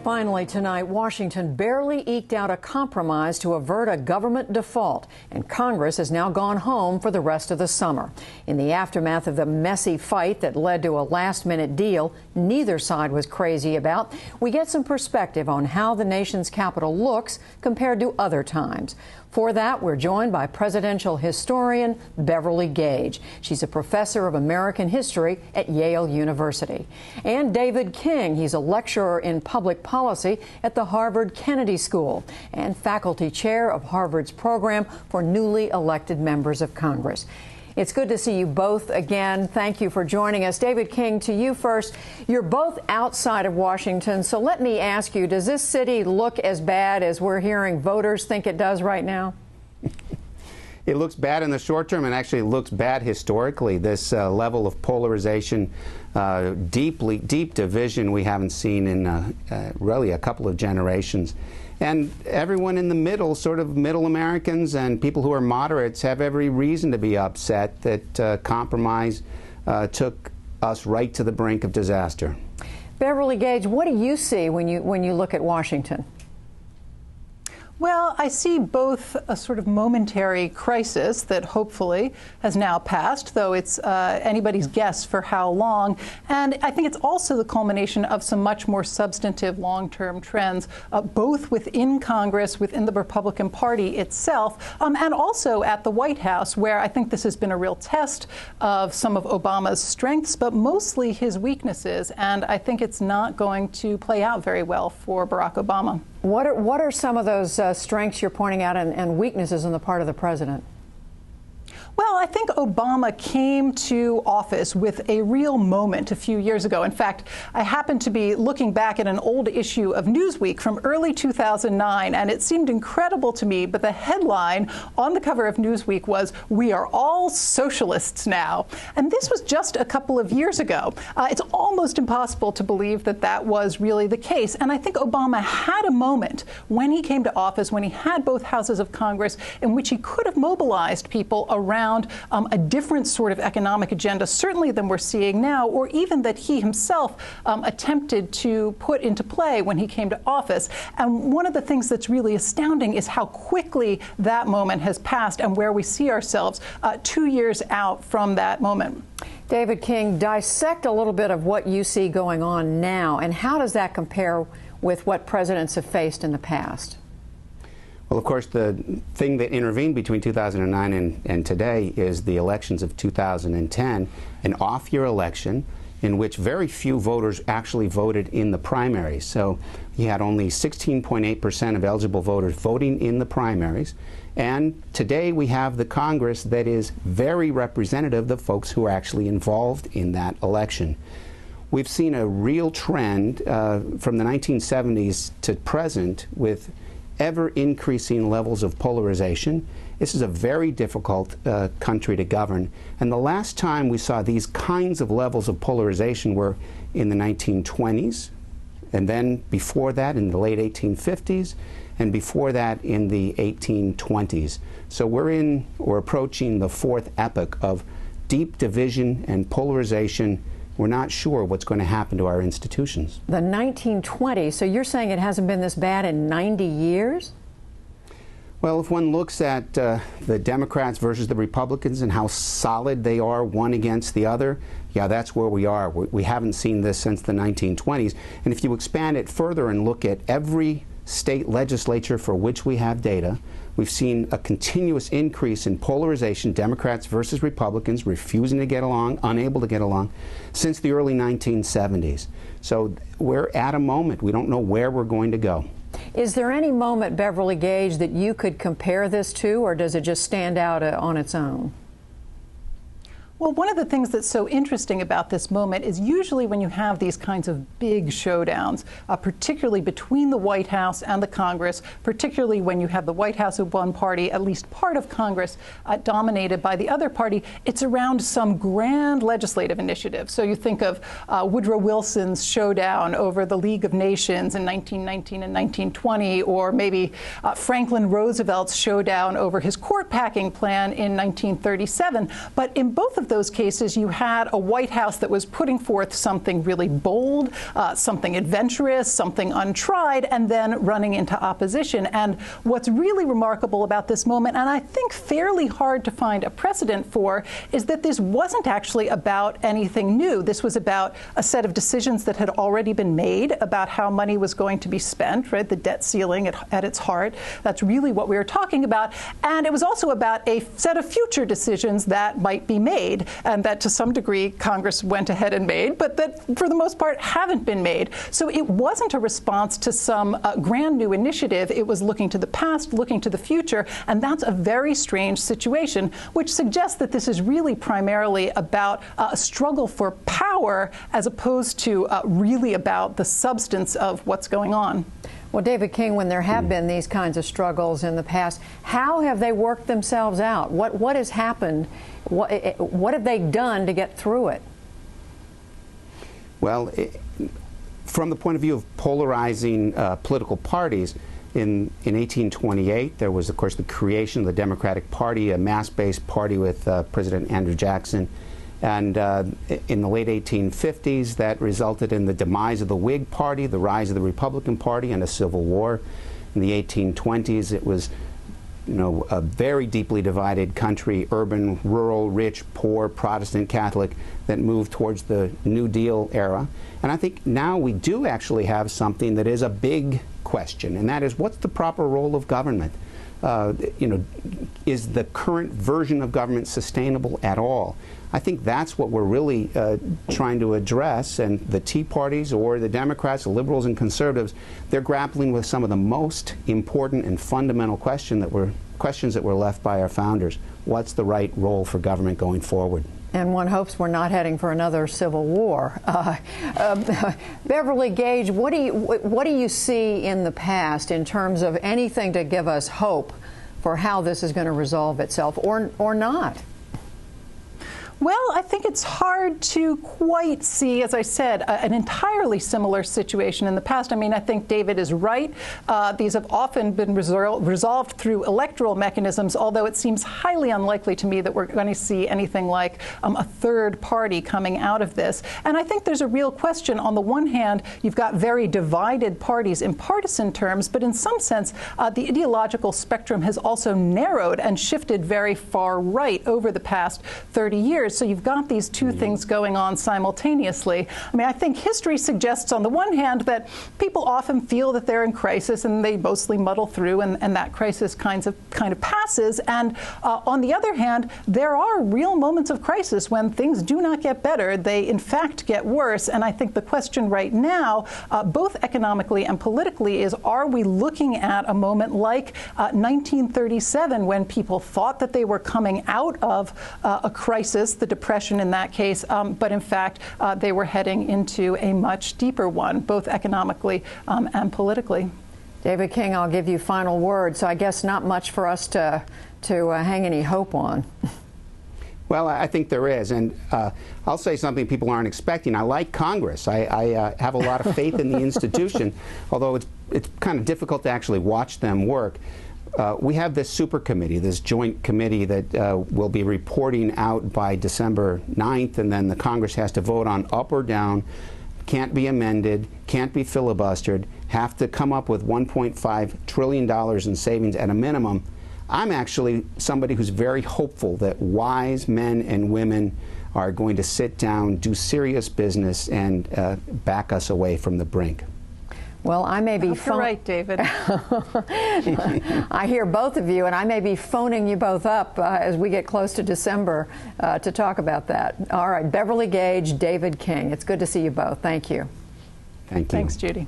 Finally tonight, Washington barely eked out a compromise to avert a government default, and Congress has now gone home for the rest of the summer. In the aftermath of the messy fight that led to a last-minute deal neither side was crazy about, we get some perspective on how the nation's capital looks compared to other times. For that, we're joined by presidential historian Beverly Gage. She's a professor of American history at Yale University. And David King. He's a lecturer in public policy at the Harvard Kennedy School and faculty chair of Harvard's program for newly elected members of Congress. It's good to see you both again. Thank you for joining us. David King, to you first. You're both outside of Washington, so let me ask you, does this city look as bad as we're hearing voters think it does right now? It looks bad in the short term, and actually it looks bad historically. This level of polarization, deep division we haven't seen in really a couple of generations. And everyone in the middle, sort of middle Americans and people who are moderates, have every reason to be upset that compromise took us right to the brink of disaster. Beverly Gage, what do you see when you look at Washington? Well, I see both a sort of momentary crisis that hopefully has now passed, though it's anybody's guess for how long. And I think it's also the culmination of some much more substantive long-term trends, both within Congress, within the Republican Party itself, and also at the White House, where I think this has been a real test of some of Obama's strengths, but mostly his weaknesses. And I think it's not going to play out very well for Barack Obama. What are some of those strengths you're pointing out and weaknesses on the part of the president? Well, I think Obama came to office with a real moment a few years ago. In fact, I happened to be looking back at an old issue of Newsweek from early 2009, and it seemed incredible to me, but the headline on the cover of Newsweek was, "We are all socialists now." And this was just a couple of years ago. It's almost impossible to believe that that was really the case. And I think Obama had a moment when he came to office, when he had both houses of Congress, in which he could have mobilized people around a different sort of economic agenda, certainly than we're seeing now, or even that he himself attempted to put into play when he came to office. And one of the things that's really astounding is how quickly that moment has passed and where we see ourselves 2 years out from that moment. David King, dissect a little bit of what you see going on now, and how does that compare with what presidents have faced in the past? Well, of course, the thing that intervened between 2009 and today is the elections of 2010, an off-year election in which very few voters actually voted in the primaries. So you had only 16.8% of eligible voters voting in the primaries. And today we have the Congress that is very representative of the folks who are actually involved in that election. We've seen a real trend from the 1970s to present with ever-increasing levels of polarization. This is a very difficult country to govern. And the last time we saw these kinds of levels of polarization were in the 1920s, and then before that in the late 1850s, and before that in the 1820s. So we're approaching the fourth epoch of deep division and polarization. We're not sure what's going to happen to our institutions. The 1920s, so you're saying it hasn't been this bad in 90 years? Well, if one looks at the Democrats versus the Republicans and how solid they are one against the other, yeah, that's where we are. We haven't seen this since the 1920s. And if you expand it further and look at every state legislature for which we have data, we've seen a continuous increase in polarization, Democrats versus Republicans, refusing to get along, unable to get along, since the early 1970s. So we're at a moment. We don't know where we're going to go. Is there any moment, Beverly Gage, that you could compare this to, or does it just stand out on its own? Well, one of the things that's so interesting about this moment is usually when you have these kinds of big showdowns, particularly between the White House and the Congress, particularly when you have the White House of one party, at least part of Congress dominated by the other party, it's around some grand legislative initiative. So you think of Woodrow Wilson's showdown over the League of Nations in 1919 and 1920, or maybe Franklin Roosevelt's showdown over his court packing plan in 1937. But in both of those cases, you had a White House that was putting forth something really bold, something adventurous, something untried, and then running into opposition. And what's really remarkable about this moment, and I think fairly hard to find a precedent for, is that this wasn't actually about anything new. This was about a set of decisions that had already been made about how money was going to be spent, right? The debt ceiling at its heart. That's really what we were talking about. And it was also about a set of future decisions that might be made, and that to some degree Congress went ahead and made, but that for the most part haven't been made. So it wasn't a response to some grand new initiative. It was looking to the past, looking to the future, and that's a very strange situation, which suggests that this is really primarily about a struggle for power as opposed to really about the substance of what's going on. Well, David King, when there have been these kinds of struggles in the past, how have they worked themselves out? What has happened? What have they done to get through it? Well, from the point of view of polarizing political parties, in 1828, there was, of course, the creation of the Democratic Party, a mass-based party with President Andrew Jackson. And in the late 1850s, that resulted in the demise of the Whig Party, the rise of the Republican Party, and a civil war. In the 1820s, it was, a very deeply divided country, urban, rural, rich, poor, Protestant, Catholic, that moved towards the New Deal era. And I think now we do actually have something that is a big question, and that is, what's the proper role of government? Is the current version of government sustainable at all? I think that's what we're really trying to address, and the Tea Parties or the Democrats, the liberals and conservatives, they're grappling with some of the most important and fundamental questions that were left by our founders. What's the right role for government going forward? And one hopes we're not heading for another civil war. Beverly Gage, what do you see in the past in terms of anything to give us hope for how this is going to resolve itself, or not? Well, I think it's hard to quite see, as I said, an entirely similar situation in the past. I mean, I think David is right. These have often been resolved through electoral mechanisms, although it seems highly unlikely to me that we're going to see anything like a third party coming out of this. And I think there's a real question. On the one hand, you've got very divided parties in partisan terms, but in some sense, the ideological spectrum has also narrowed and shifted very far right over the past 30 years. So you've got these two things going on simultaneously. I mean, I think history suggests, on the one hand, that people often feel that they're in crisis and they mostly muddle through, and that crisis kind of passes. And on the other hand, there are real moments of crisis when things do not get better. They, in fact, get worse. And I think the question right now, both economically and politically, is, are we looking at a moment like 1937, when people thought that they were coming out of a crisis, the Depression in that case, but in fact, they were heading into a much deeper one, both economically and politically. David King, I'll give you final word. So I guess not much for us to hang any hope on. Well, I think there is, and I'll say something people aren't expecting. I like Congress. I have a lot of faith in the institution, although it's kind of difficult to actually watch them work. We have this super committee, this joint committee that will be reporting out by December 9th, and then the Congress has to vote on up or down, can't be amended, can't be filibustered, have to come up with $1.5 trillion in savings at a minimum. I'm actually somebody who's very hopeful that wise men and women are going to sit down, do serious business, and back us away from the brink. Well, I may be You're right, David. I hear both of you, and I may be phoning you both up as we get close to December to talk about that. All right, Beverly Gage, David King. It's good to see you both. Thank you. Thank you. Thanks, Judy.